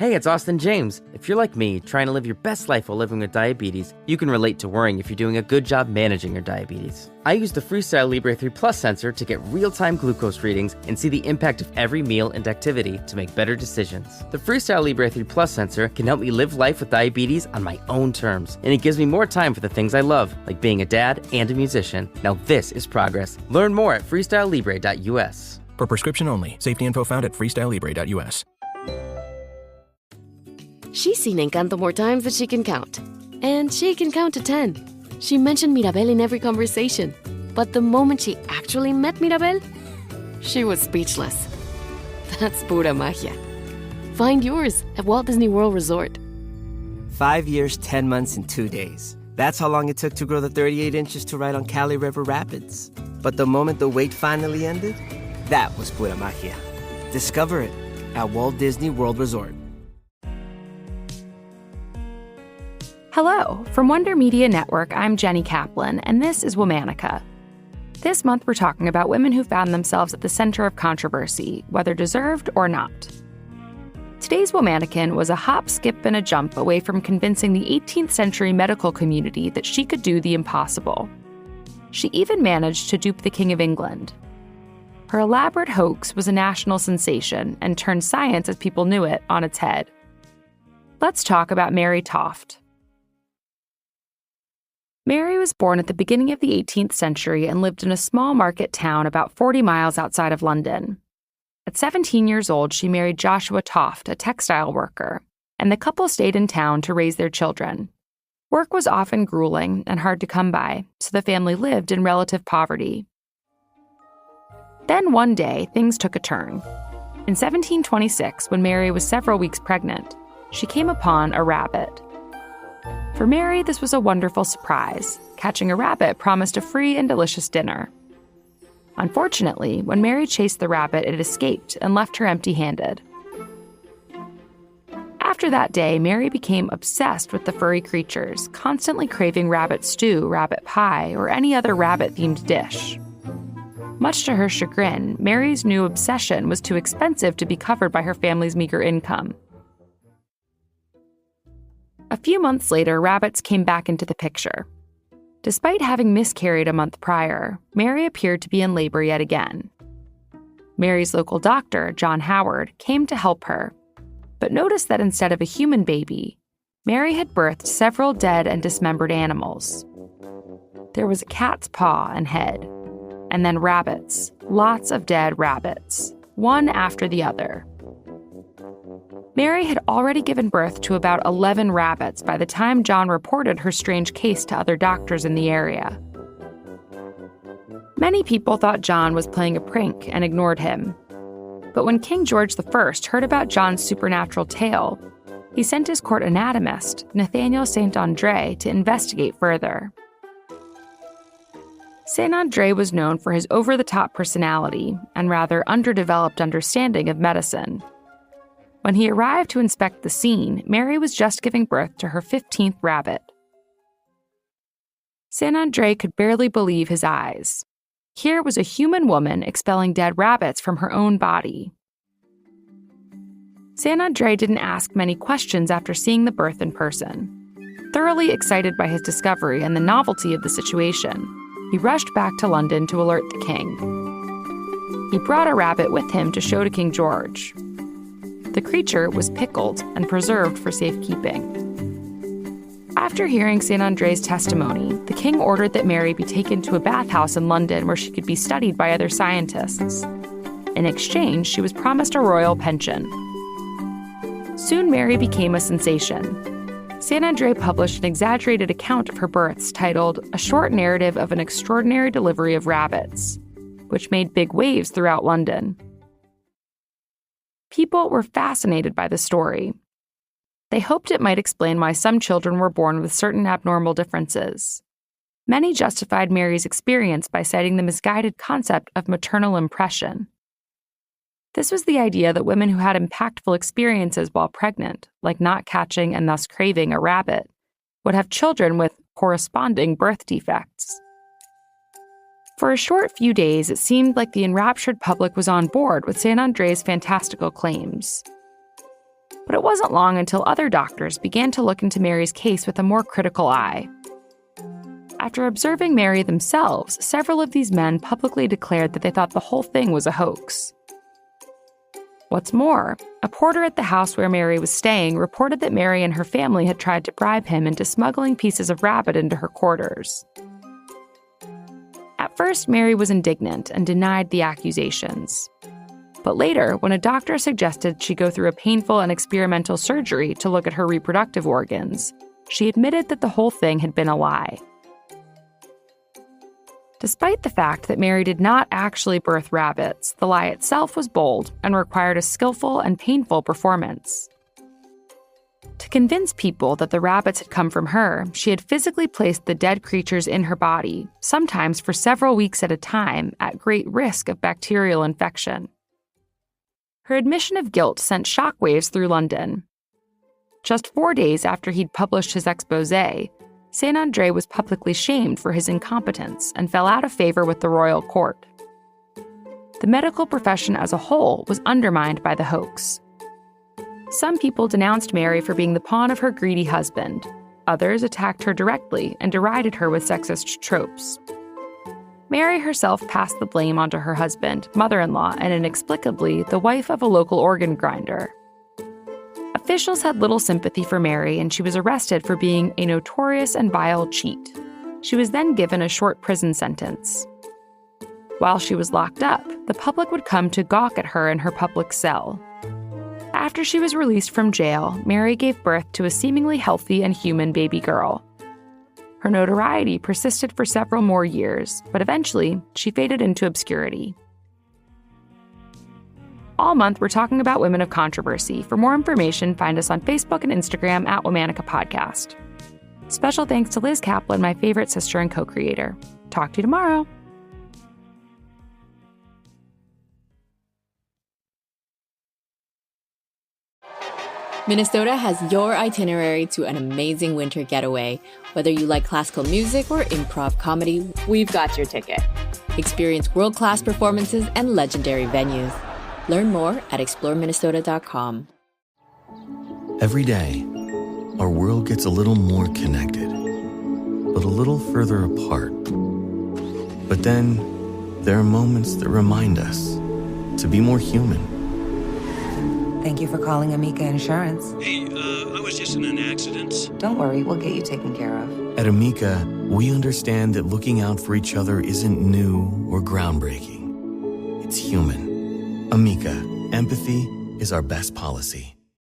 Hey, it's Austin James. If you're like me, trying to live your best life while living with diabetes, you can relate to worrying if you're doing a good job managing your diabetes. I use the Freestyle Libre 3 Plus sensor to get real-time glucose readings and see the impact of every meal and activity to make better decisions. The Freestyle Libre 3 Plus sensor can help me live life with diabetes on my own terms, and it gives me more time for the things I love, like being a dad and a musician. Now this is progress. Learn more at freestylelibre.us. For prescription only. Safety info found at freestylelibre.us. She's seen Encanto more times than she can count. And she can count to 10. She mentioned Mirabel in every conversation. But the moment she actually met Mirabel, she was speechless. That's pura magia. Find yours at Walt Disney World Resort. 5 years, 10 months, and 2 days. That's how long it took to grow the 38 inches to ride on Cali River Rapids. But the moment the wait finally ended, that was pura magia. Discover it at Walt Disney World Resort. Hello, from Wonder Media Network, I'm Jenny Kaplan, and this is Womanica. This month we're talking about women who found themselves at the center of controversy, whether deserved or not. Today's Womanican was a hop, skip, and a jump away from convincing the 18th century medical community that she could do the impossible. She even managed to dupe the King of England. Her elaborate hoax was a national sensation and turned science as people knew it on its head. Let's talk about Mary Toft. Mary was born at the beginning of the 18th century and lived in a small market town about 40 miles outside of London. At 17 years old, she married Joshua Toft, a textile worker, and the couple stayed in town to raise their children. Work was often grueling and hard to come by, so the family lived in relative poverty. Then one day, things took a turn. In 1726, when Mary was several weeks pregnant, she came upon a rabbit. For Mary, this was a wonderful surprise. Catching a rabbit promised a free and delicious dinner. Unfortunately, when Mary chased the rabbit, it escaped and left her empty-handed. After that day, Mary became obsessed with the furry creatures, constantly craving rabbit stew, rabbit pie, or any other rabbit-themed dish. Much to her chagrin, Mary's new obsession was too expensive to be covered by her family's meager income. A few months later, rabbits came back into the picture. Despite having miscarried a month prior, Mary appeared to be in labor yet again. Mary's local doctor, John Howard, came to help her, but noticed that instead of a human baby, Mary had birthed several dead and dismembered animals. There was a cat's paw and head, and then rabbits, lots of dead rabbits, one after the other. Mary had already given birth to about 11 rabbits by the time John reported her strange case to other doctors in the area. Many people thought John was playing a prank and ignored him. But when King George I heard about John's supernatural tale, he sent his court anatomist, Nathaniel St. André, to investigate further. St. André was known for his over-the-top personality and rather underdeveloped understanding of medicine. When he arrived to inspect the scene, Mary was just giving birth to her 15th rabbit. St. André could barely believe his eyes. Here was a human woman expelling dead rabbits from her own body. St. André didn't ask many questions after seeing the birth in person. Thoroughly excited by his discovery and the novelty of the situation, he rushed back to London to alert the king. He brought a rabbit with him to show to King George. The creature was pickled and preserved for safekeeping. After hearing St. André's testimony, the king ordered that Mary be taken to a bathhouse in London where she could be studied by other scientists. In exchange, she was promised a royal pension. Soon Mary became a sensation. St. André published an exaggerated account of her births titled A Short Narrative of an Extraordinary Delivery of Rabbits, which made big waves throughout London. People were fascinated by the story. They hoped it might explain why some children were born with certain abnormal differences. Many justified Mary's experience by citing the misguided concept of maternal impression. This was the idea that women who had impactful experiences while pregnant, like not catching and thus craving a rabbit, would have children with corresponding birth defects. For a short few days, it seemed like the enraptured public was on board with St. André's fantastical claims. But it wasn't long until other doctors began to look into Mary's case with a more critical eye. After observing Mary themselves, several of these men publicly declared that they thought the whole thing was a hoax. What's more, a porter at the house where Mary was staying reported that Mary and her family had tried to bribe him into smuggling pieces of rabbit into her quarters. At first, Mary was indignant and denied the accusations. But later, when a doctor suggested she go through a painful and experimental surgery to look at her reproductive organs, she admitted that the whole thing had been a lie. Despite the fact that Mary did not actually birth rabbits, the lie itself was bold and required a skillful and painful performance. To convince people that the rabbits had come from her, she had physically placed the dead creatures in her body, sometimes for several weeks at a time, at great risk of bacterial infection. Her admission of guilt sent shockwaves through London. Just 4 days after he'd published his exposé, Saint André was publicly shamed for his incompetence and fell out of favor with the royal court. The medical profession as a whole was undermined by the hoax. Some people denounced Mary for being the pawn of her greedy husband. Others attacked her directly and derided her with sexist tropes. Mary herself passed the blame onto her husband, mother-in-law, and inexplicably, the wife of a local organ grinder. Officials had little sympathy for Mary, and she was arrested for being a notorious and vile cheat. She was then given a short prison sentence. While she was locked up, the public would come to gawk at her in her public cell. After she was released from jail, Mary gave birth to a seemingly healthy and human baby girl. Her notoriety persisted for several more years, but eventually, she faded into obscurity. All month, we're talking about women of controversy. For more information, find us on Facebook and Instagram at Womanica Podcast. Special thanks to Liz Kaplan, my favorite sister and co-creator. Talk to you tomorrow. Minnesota has your itinerary to an amazing winter getaway. Whether you like classical music or improv comedy, we've got your ticket. Experience world-class performances and legendary venues. Learn more at exploreminnesota.com. Every day, our world gets a little more connected, but a little further apart. But then, there are moments that remind us to be more human. Thank you for calling Amica Insurance. Hey, I was just in an accident. Don't worry, we'll get you taken care of. At Amica, we understand that looking out for each other isn't new or groundbreaking. It's human. Amica, empathy is our best policy.